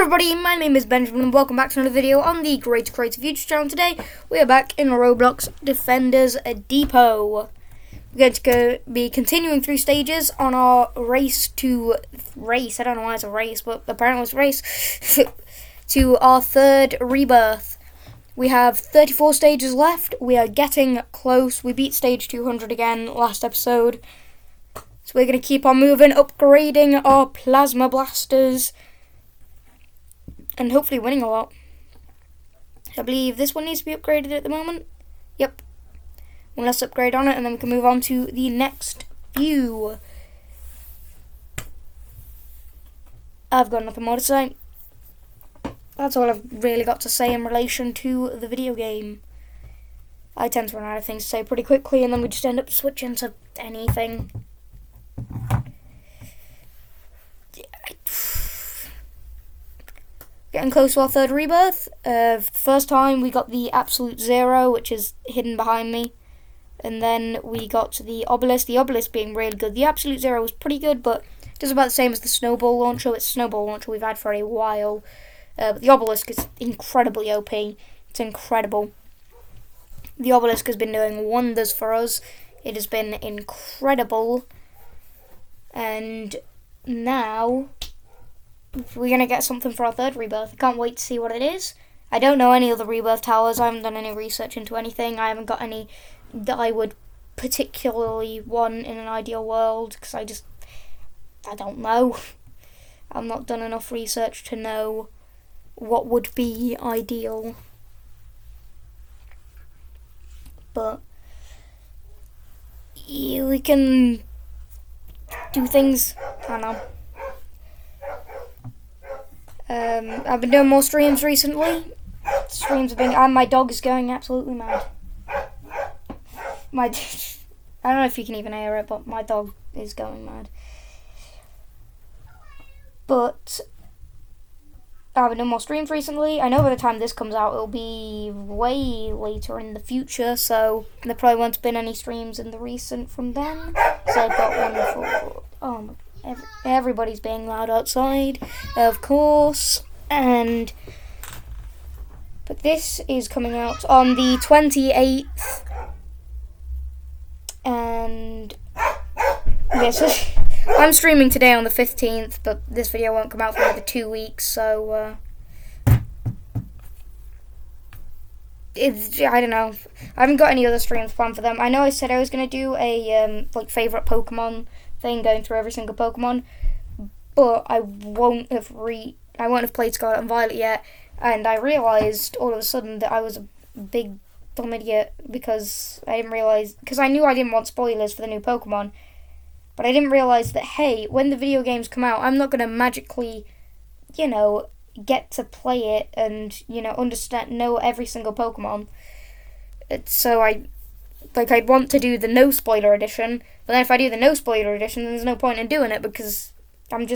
everybody, my name is Benjamin and welcome back to another video on the Great Creative YouTube channel. Today we are back in Roblox Defenders Depot. We're going to be continuing through stages on our I don't know why it's a race, but apparently it's a race, to our third rebirth. We have 34 stages left. We are getting close. We beat stage 200 again last episode. So we're going to keep on moving, upgrading our plasma blasters, and hopefully winning a lot. I believe this one needs to be upgraded at the moment. Yep. Well, let's upgrade on it, and then we can move on to the next view. I've got nothing more to say. That's all I've really got to say in relation to the video game. I tend to run out of things to say pretty quickly, and then we just end up switching to anything. Getting close to our third rebirth. First time we got the absolute zero, which is hidden behind me. And then we got the obelisk. The obelisk being really good. The absolute zero was pretty good, but it does about the same as the snowball launcher. It's a snowball launcher we've had for a while. But the obelisk is incredibly OP. It's incredible. The obelisk has been doing wonders for us. It has been incredible. And now we're going to get something for our third rebirth. I can't wait to see what it is. I don't know any other rebirth towers. I haven't done any research into anything. I haven't got any that I would particularly want in an ideal world, because I don't know. I've not done enough research to know what would be ideal. But yeah, we can do things. I don't know. I've been doing more streams recently. Streams have been, and my dog is going absolutely mad. I don't know if you can even hear it, but my dog is going mad. But I've been doing more streams recently. I know by the time this comes out, it'll be way later in the future, so there probably won't have been any streams in the recent from then. So I've got one for, everybody's being loud outside, of course. But this is coming out on the 28th. And yes, I'm streaming today on the 15th, but this video won't come out for another 2 weeks, so I don't know. I haven't got any other streams planned for them. I know I said I was going to do a favourite Pokemon thing, going through every single Pokemon, but I won't have played Scarlet and Violet yet, and I realised all of a sudden that I was a big dumb idiot, because I didn't realise, because I knew I didn't want spoilers for the new Pokemon, but I didn't realise that, hey, when the video games come out, I'm not going to magically, get to play it and, know every single Pokemon. So I'd want to do the no spoiler edition, but then if I do the no spoiler edition, then there's no point in doing it, because then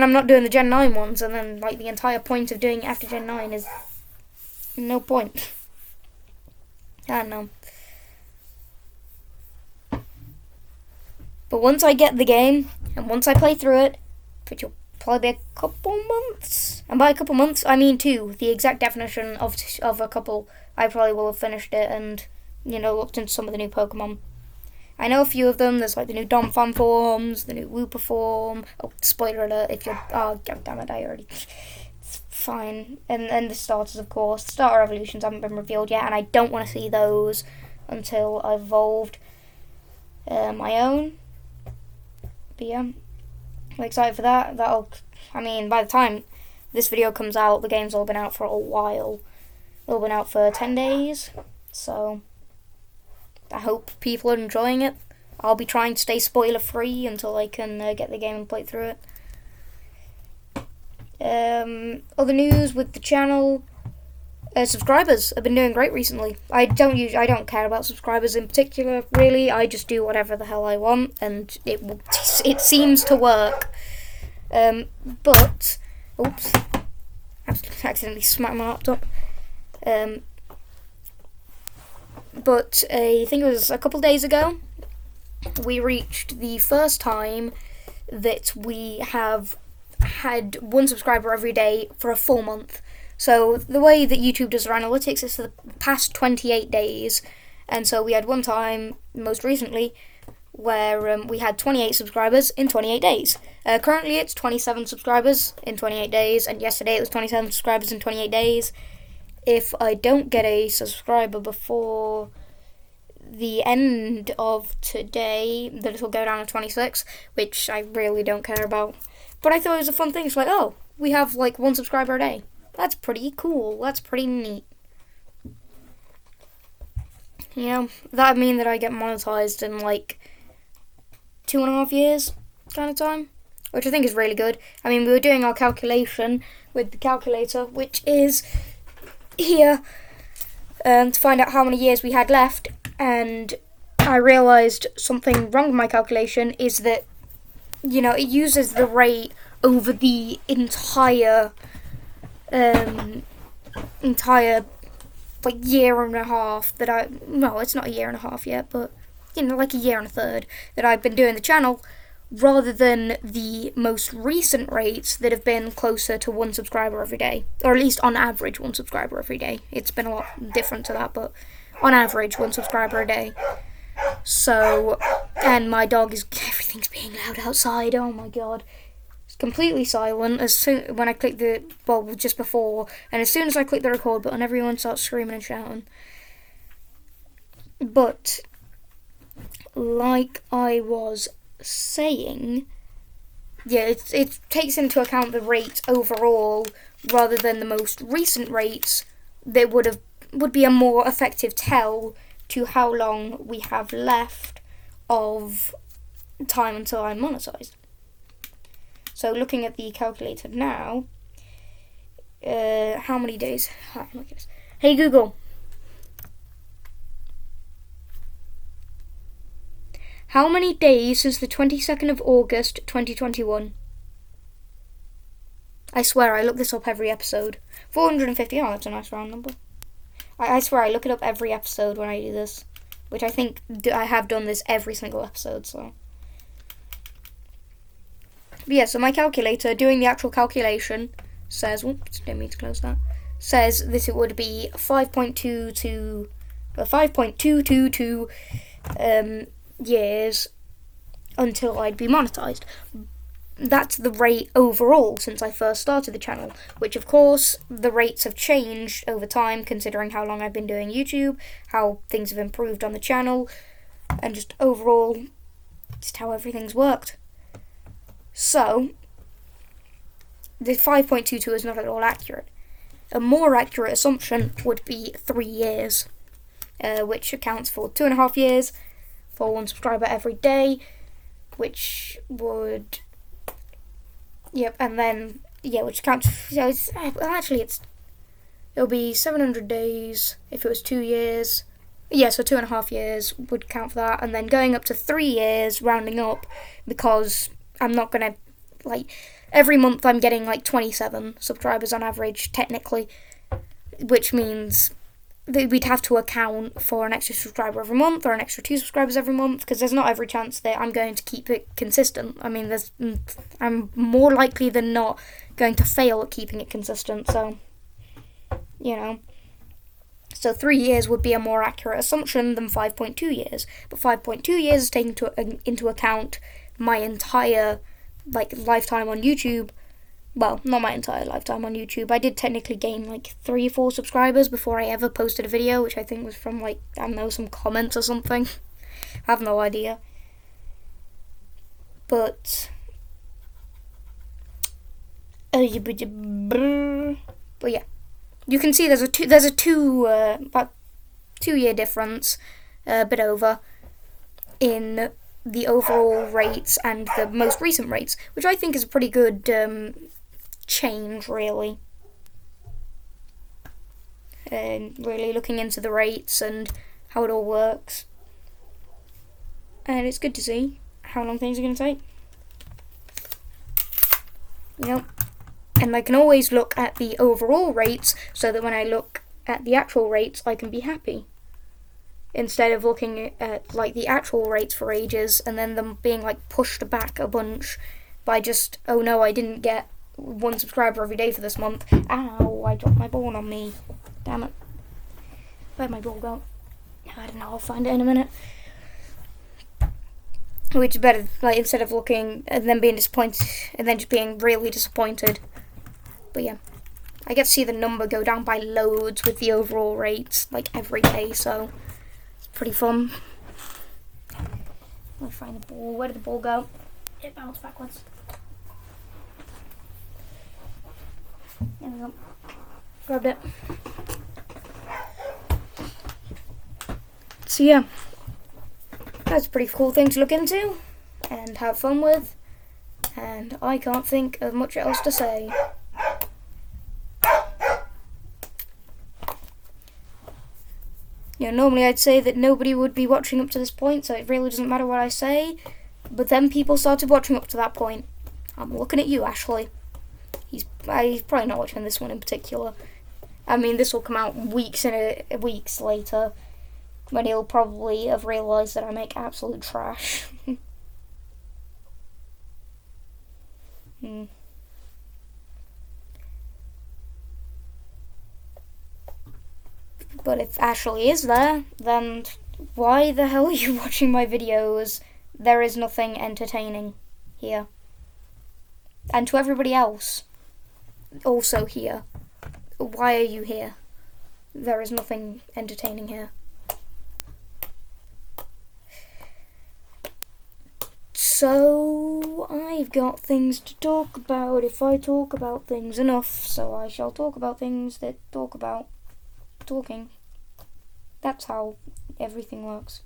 I'm not doing the Gen 9 ones, and then, the entire point of doing it after Gen 9 is no point. I don't know. But once I get the game, and once I play through it, which will probably be a couple months, and by a couple months, I mean 2. The exact definition of a couple, I probably will have finished it and, looked into some of the new Pokemon. I know a few of them. There's the new Donphan forms, the new Wooper form. Oh, spoiler alert! If you're, oh god damn it, I already. It's fine. And the starters, of course. The starter evolutions haven't been revealed yet, and I don't want to see those until I've evolved my own. But yeah, I'm excited for that. By the time this video comes out, the game's all been out for a while. It's all been out for 10 days, so I hope people are enjoying it. I'll be trying to stay spoiler-free until I can get the game and play through it. Other news with the channel, subscribers have been doing great recently. I don't care about subscribers in particular, really. I just do whatever the hell I want, and it seems to work. But oops, I accidentally smacked my laptop. But I think it was a couple days ago, we reached the first time that we have had 1 subscriber every day for a full month. So the way that YouTube does their analytics is for the past 28 days. And so we had one time, most recently, where we had 28 subscribers in 28 days. Currently it's 27 subscribers in 28 days, and yesterday it was 27 subscribers in 28 days. If I don't get a subscriber before the end of today, then it'll go down to 26, which I really don't care about. But I thought it was a fun thing. It's like, oh, we have like 1 subscriber a day. That's pretty cool. That's pretty neat. You know, that would mean that I get monetized in like 2.5 years kind of time, which I think is really good. I mean, we were doing our calculation with the calculator, which is here, to find out how many years we had left, and I realised something wrong with my calculation is that, you know, it uses the rate over the entire like year and a half that no, it's not a year and a half yet, but you know, like a year and a third that I've been doing the channel, rather than the most recent rates that have been closer to 1 subscriber every day, or at least on average 1 subscriber every day. It's been a lot different to that, but on average 1 subscriber a day. So, and my dog everything's being loud outside. Oh my god, it's completely silent when I click just before, and as soon as I click the record button, everyone starts screaming and shouting. But like I was saying, yeah, it takes into account the rate overall rather than the most recent rates. That would be a more effective tell to how long we have left of time until I'm monetized. So looking at the calculator now, how many days? Oh my goodness. Hey Google, how many days since the 22nd of August 2021? I swear I look this up every episode. 450, oh, that's a nice round number. I swear I look it up every episode when I do this, which I think I have done this every single episode, so. But yeah, so my calculator, doing the actual calculation, says, oops, didn't mean to close that, says that it would be 5.222 years until I'd be monetized. That's the rate overall since I first started the channel, which of course the rates have changed over time considering how long I've been doing YouTube, how things have improved on the channel, and just overall just how everything's worked. So the 5.22 is not at all accurate. A more accurate assumption would be 3 years, which accounts for 2.5 years for 1 subscriber every day, which would, yep, and then, yeah, which counts, so it'll be 700 days if it was 2 years, yeah, so 2.5 years would count for that, and then going up to 3 years, rounding up, because I'm not gonna, like, every month I'm getting, like, 27 subscribers on average, technically, which means that we'd have to account for an extra subscriber every month, or an extra 2 subscribers every month, because there's not every chance that I'm going to keep it consistent. I mean, I'm more likely than not going to fail at keeping it consistent, so, you know. So 3 years would be a more accurate assumption than 5.2 years, but 5.2 years is taking into account my entire, like, lifetime on YouTube. Well, not my entire lifetime on YouTube. I did technically gain like 3 or 4 subscribers before I ever posted a video, which I think was from, like, I don't know, some comments or something. I have no idea. But yeah, you can see there's a about 2 year difference, a bit over, in the overall rates and the most recent rates, which I think is a pretty good change, really. And really looking into the rates and how it all works. And it's good to see how long things are going to take. You know, and I can always look at the overall rates so that when I look at the actual rates, I can be happy. Instead of looking at, like, the actual rates for ages and then them being, like, pushed back a bunch by just, oh no, I didn't get, 1 subscriber every day for this month. Ow, I dropped my ball on me. Damn it. Where'd my ball go? I don't know, I'll find it in a minute. Which is better, like, instead of looking and then being disappointed, and then just being really disappointed. But yeah, I get to see the number go down by loads with the overall rates, like, every day, so it's pretty fun. Let me find the ball. Where did the ball go? It bounced backwards. There we go. Grabbed it. So yeah, that's a pretty cool thing to look into and have fun with, and I can't think of much else to say. You know, normally I'd say that nobody would be watching up to this point, so it really doesn't matter what I say, but then people started watching up to that point. I'm looking at you, Ashley. He's probably not watching this one in particular. I mean, this will come out weeks later, when he'll probably have realised that I make absolute trash. But if Ashley is there, then why the hell are you watching my videos? There is nothing entertaining here. And to everybody else, also here, why are you here? There is nothing entertaining here. So, I've got things to talk about if I talk about things enough, so I shall talk about things that talk about talking. That's how everything works.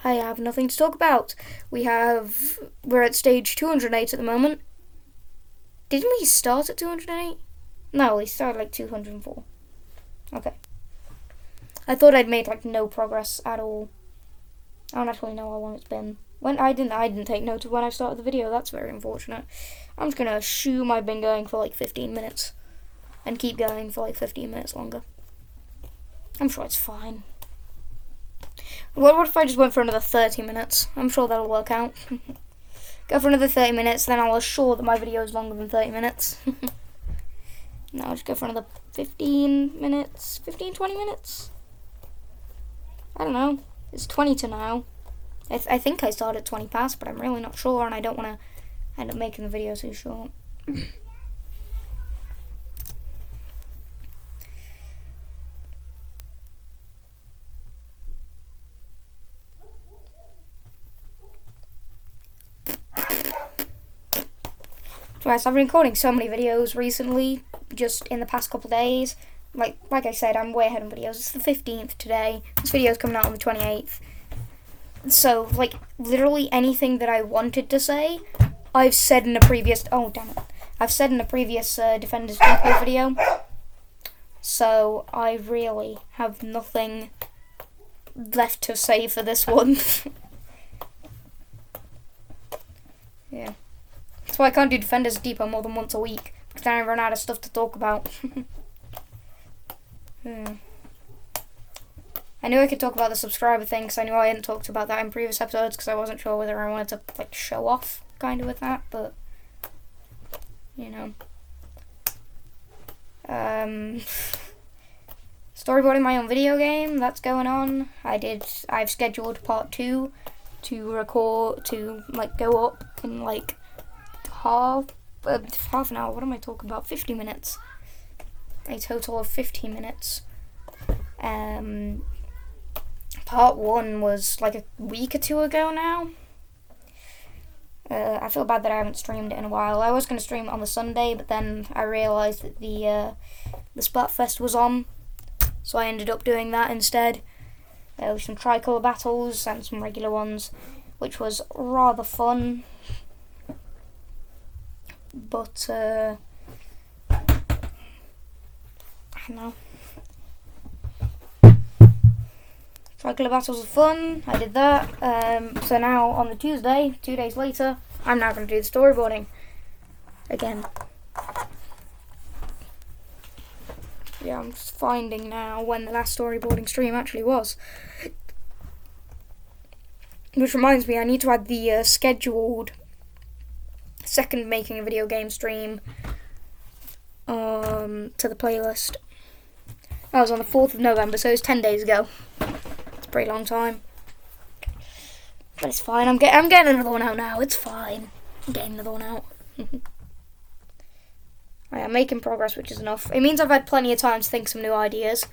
I have nothing to talk about. We're at stage 208 at the moment. Didn't we start at 208? No, we started like 204. Okay. I thought I'd made like no progress at all. I don't actually know how long it's been. I didn't take note of when I started the video. That's very unfortunate. I'm just gonna assume I've been going for like 15 minutes and keep going for like 15 minutes longer. I'm sure it's fine. What if I just went for another 30 minutes? I'm sure that'll work out. Go for another 30 minutes, then I'll assure that my video is longer than 30 minutes. No, I'll just go for another 15 minutes. 15, 20 minutes? I don't know. It's 20 to now. I think I started at 20 past, but I'm really not sure, and I don't want to end up making the video too short. Right, so I've been recording so many videos recently, just in the past couple of days. Like I said, I'm way ahead on videos. It's the 15th today. This video is coming out on the 28th. So, like, literally anything that I wanted to say, I've said in a previous... Oh, damn it. I've said in a previous Defenders Depot video. So, I really have nothing left to say for this one. Yeah. That's why I can't do Defenders Depot more than once a week, because then I run out of stuff to talk about. I knew I could talk about the subscriber thing, because I knew I hadn't talked about that in previous episodes, because I wasn't sure whether I wanted to, like, show off, kind of, with that, but, you know. Storyboarding my own video game, that's going on. I've scheduled part 2 to record, to, like, go up in, like, half an hour. What am I talking about? 50 minutes. A total of 50 minutes. Part 1 was like a week or 2 ago now. I feel bad that I haven't streamed it in a while. I was going to stream it on the Sunday, but then I realised that the Splatfest was on, so I ended up doing that instead. With some tricolour battles and some regular ones, which was rather fun. But, I don't know. Tricolour battles were fun, I did that. So now, on the Tuesday, 2 days later, I'm now going to do the storyboarding again. Yeah, I'm just finding now when the last storyboarding stream actually was. Which reminds me, I need to add the scheduled second making a video game stream to the playlist. That was on the 4th of November, so it was 10 days ago. It's a pretty long time. But it's fine, I'm getting another one out now, it's fine. I'm getting another one out. I'm making progress, which is enough. It means I've had plenty of time to think some new ideas.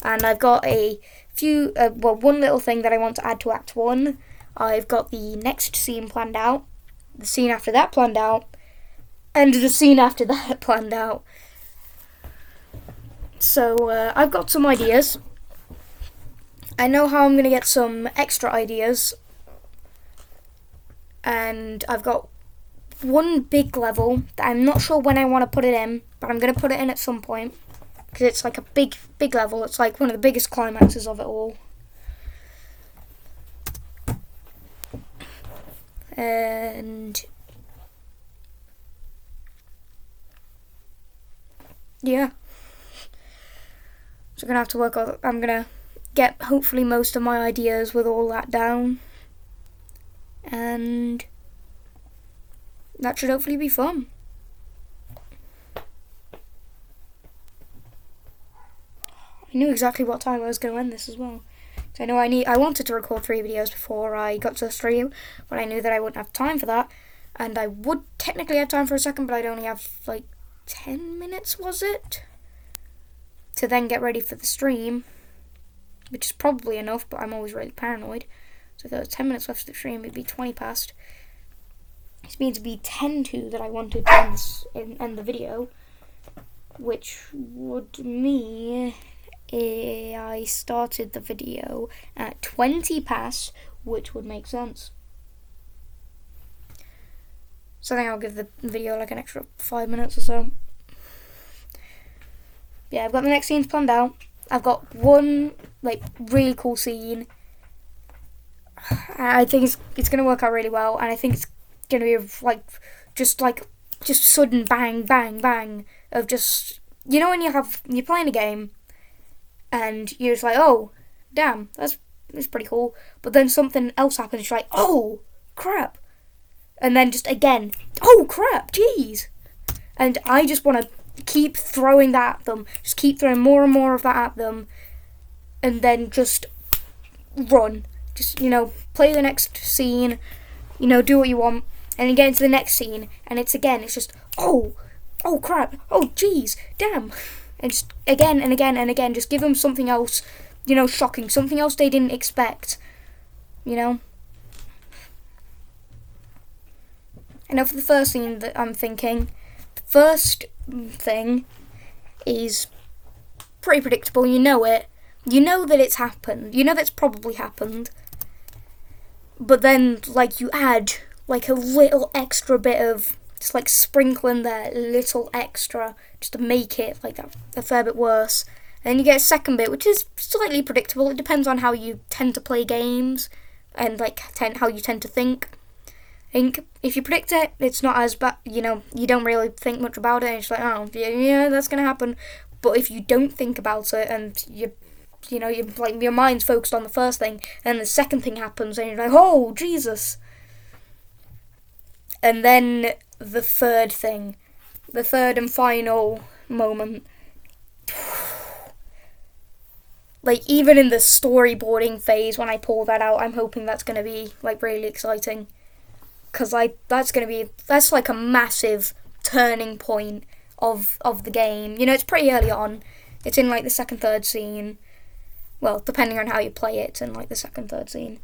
And I've got a few, one little thing that I want to add to Act 1. I've got the next scene planned out, the scene after that planned out, and the scene after that planned out. So, I've got some ideas. I know how I'm going to get some extra ideas. And I've got one big level that I'm not sure when I want to put it in, but I'm going to put it in at some point. Because it's like a big level. It's like one of the biggest climaxes of it all. And yeah. So I'm going to have to work on, I'm going to get hopefully most of my ideas with all that down. And that should hopefully be fun. I knew exactly what time I was going to end this as well. So I wanted to record 3 videos before I got to the stream, but I knew that I wouldn't have time for that. And I would technically have time for a second, but I'd only have like 10 minutes, was it? To then get ready for the stream, which is probably enough, but I'm always really paranoid. So if there was 10 minutes left of the stream, it'd be 20 past. This means it'd be 10 to that I wanted to end the video, which would mean I started the video at 20 past, which would make sense. So I think I'll give the video like an extra 5 minutes or so. Yeah, I've got the next scenes planned out. I've got one like really cool scene. I think it's going to work out really well, and I think it's going to be just sudden bang, bang, bang of just, you know, when you're playing a game and you're just like, oh, damn, that's pretty cool, but then something else happens, you're like, oh, crap, and then just again, oh, crap, jeez, and I just want to keep throwing that at them, just keep throwing more and more of that at them, and then just run. Just, you know, play the next scene, you know, do what you want, and then get into the next scene, and it's just, oh crap, oh jeez, damn, and just again and again and again, just give them something else, you know, shocking, something else they didn't expect, you know. And now for the first scene that I'm thinking, the first thing is pretty predictable, you know it. You know that it's happened. You know that's probably happened. But then, like, you add, like, a little extra bit of, just, like, sprinkling there, a little extra, just to make it, like, that a fair bit worse. And then you get a second bit, which is slightly predictable. It depends on how you tend to play games, and, like, how you tend to think. I think if you predict it, it's not as bad, you know, you don't really think much about it, and it's like, oh, yeah, that's going to happen. But if you don't think about it, and you know, your mind's focused on the first thing, and the second thing happens, and you're like, oh, Jesus. And then the third thing, the third and final moment. Like, even in the storyboarding phase, when I pull that out, I'm hoping that's going to be, like, really exciting. Because, like, that's like a massive turning point of the game. You know, it's pretty early on. It's in, like, the second, third scene. Well, depending on how you play it, it's in, like, the second, third scene.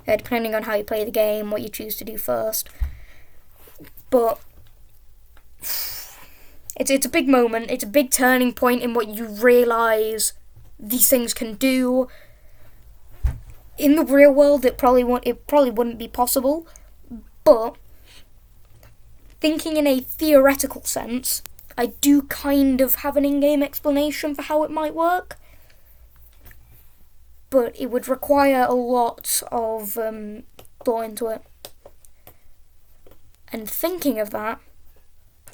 Depending on how you play the game, what you choose to do first. But it's a big moment. It's a big turning point in what you realise these things can do. In the real world, it probably wouldn't be possible. But thinking in a theoretical sense, I do kind of have an in-game explanation for how it might work. But it would require a lot of thought into it. And thinking of that,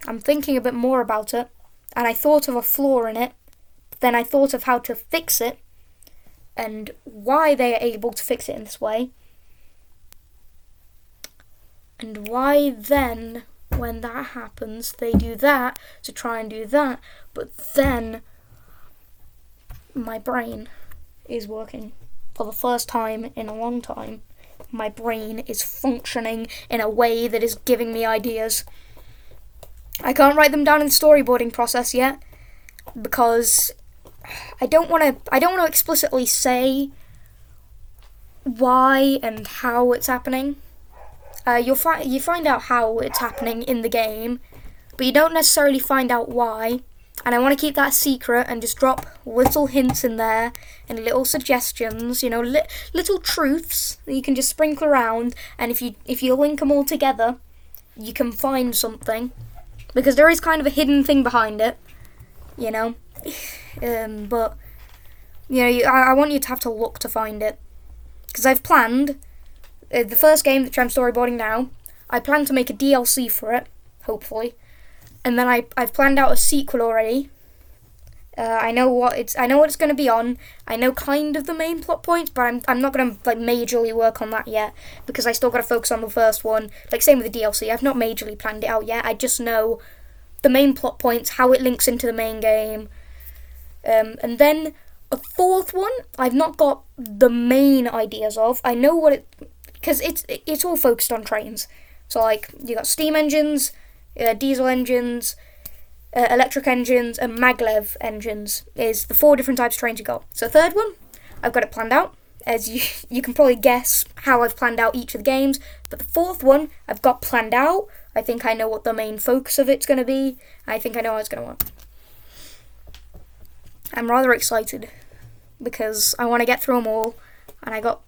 I'm thinking a bit more about it, and I thought of a flaw in it, but then I thought of how to fix it, and why they are able to fix it in this way. And why then, when that happens, they do that to try and do that, but then my brain is working for the first time in a long time. My brain is functioning in a way that is giving me ideas. I can't write them down in the storyboarding process yet because I don't want to explicitly say why and how it's happening. You find out how it's happening in the game, but you don't necessarily find out why. And I want to keep that a secret and just drop little hints in there and little suggestions, little truths that you can just sprinkle around. And if you link them all together, you can find something, because there is kind of a hidden thing behind it, But I want you to have to look to find it, because I've planned the first game that I'm storyboarding now. I plan to make a DLC for it, hopefully. And then I've planned out a sequel already. I know what it's going to be on. I know kind of the main plot points, but I'm not going to majorly work on that yet, because I still got to focus on the first one. Same with the DLC. I've not majorly planned it out yet. I just know the main plot points, how it links into the main game, and then a fourth one I've not got the main ideas of. I know what it, because it's all focused on trains. So you got steam engines, diesel engines, electric engines, and maglev engines is the 4 different types of trains you got. So third one, I've got it planned out. As you can probably guess how I've planned out each of the games. But the fourth one, I've got planned out. I think I know what the main focus of it's going to be. I think I know how it's going to work. I'm rather excited, because I want to get through them all, and I got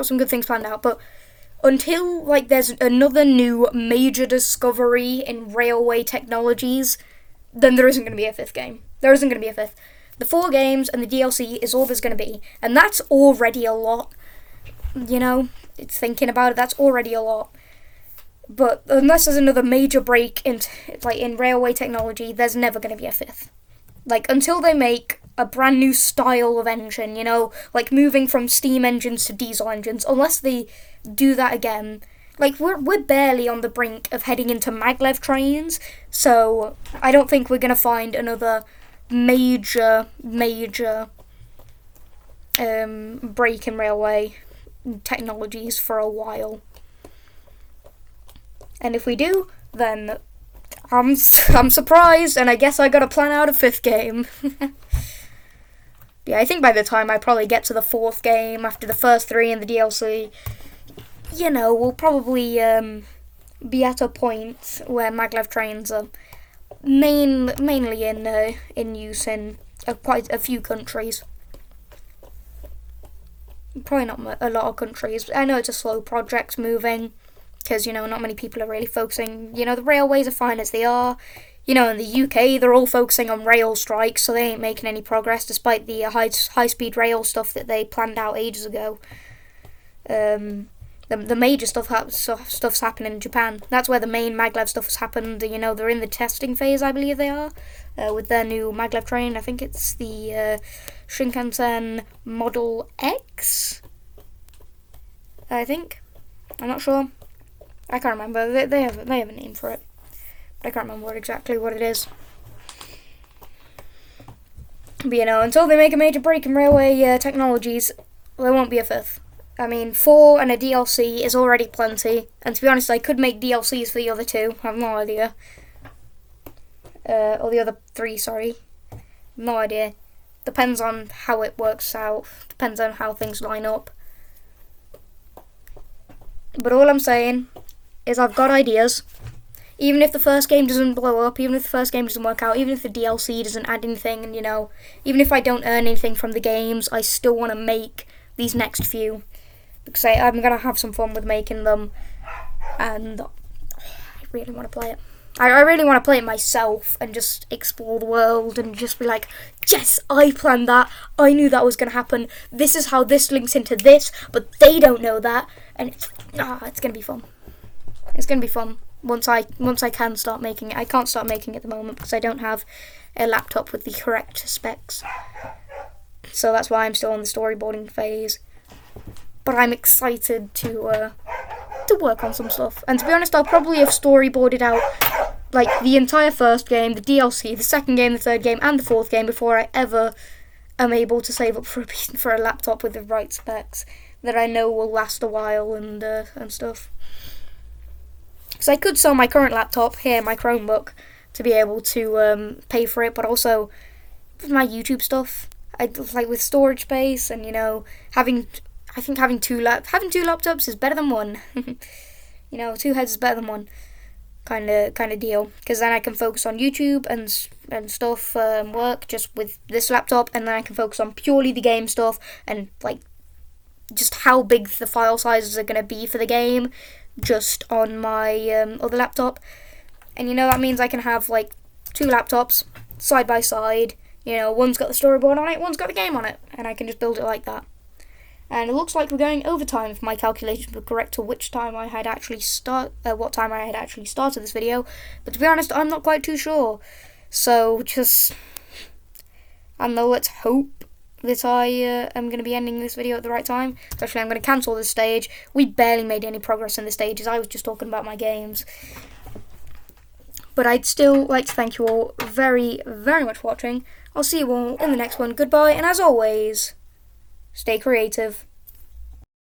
some good things planned out. But until there's another new major discovery in railway technologies, then there isn't going to be a fifth game. There isn't going to be a fifth. The 4 games and the DLC is all there's going to be, and that's already a lot. It's thinking about it, that's already a lot. But unless there's another major break in railway technology, there's never going to be a fifth. Until they make a brand new style of engine, moving from steam engines to diesel engines, unless they do that again. We're barely on the brink of heading into maglev trains, so I don't think we're going to find another major break in railway technologies for a while. And if we do, then I'm surprised, and I guess I gotta plan out a 5th game. Yeah, I think by the time I probably get to the 4th game, after the first 3 and the DLC, we'll probably be at a point where maglev trains are mainly in use in quite a few countries. Probably not a lot of countries. I know it's a slow project moving, because, not many people are really focusing. The railways are fine as they are. In the UK, they're all focusing on rail strikes, so they ain't making any progress, despite the high-speed rail stuff that they planned out ages ago. The major stuff's happening in Japan. That's where the main maglev stuff has happened. They're in the testing phase, I believe they are, with their new maglev train. I think it's the Shinkansen Model X, I think. I'm not sure. I can't remember. They have a name for it, but I can't remember exactly what it is. But until they make a major break in railway technologies, there won't be a 5th. 4 and a DLC is already plenty, and to be honest, I could make DLCs for the other 2. I have no idea. Or the other 3, sorry. No idea. Depends on how it works out. Depends on how things line up. But all I'm saying is I've got ideas. Even if the first game doesn't blow up, even if the first game doesn't work out, even if the DLC doesn't add anything, and even if I don't earn anything from the games, I still want to make these next few, because I'm going to have some fun with making them, and I really want to play it. I really want to play it myself and just explore the world and just be like, yes, I planned that, I knew that was going to happen, this is how this links into this, but they don't know that, and it's going to be fun. It's going to be fun once I can start making it. I can't start making it at the moment because I don't have a laptop with the correct specs. So that's why I'm still on the storyboarding phase. But I'm excited to to work on some stuff. And to be honest, I'll probably have storyboarded out like the entire first game, the DLC, the second game, the third game, and the fourth game before I ever am able to save up for a laptop with the right specs that I know will last a while and stuff. Because I could sell my current laptop here, my Chromebook, to be able to pay for it, but also with my YouTube stuff, like with storage space and having two laptops is better than one. Two heads is better than one. Kind of deal, because then I can focus on YouTube and stuff, work just with this laptop, and then I can focus on purely the game stuff and like just how big the file sizes are going to be for the game just on my other laptop. And that means I can have like two laptops side by side. One's got the storyboard on it, one's got the game on it, and I can just build it like that. And it looks like we're going over time if my calculations were correct to what time I had actually started this video. But to be honest, I'm not quite too sure. So let's hope that I am going to be ending this video at the right time. Especially, I'm going to cancel this stage. We barely made any progress in the stages. I was just talking about my games. But I'd still like to thank you all very, very much for watching. I'll see you all in the next one. Goodbye, and as always, stay creative.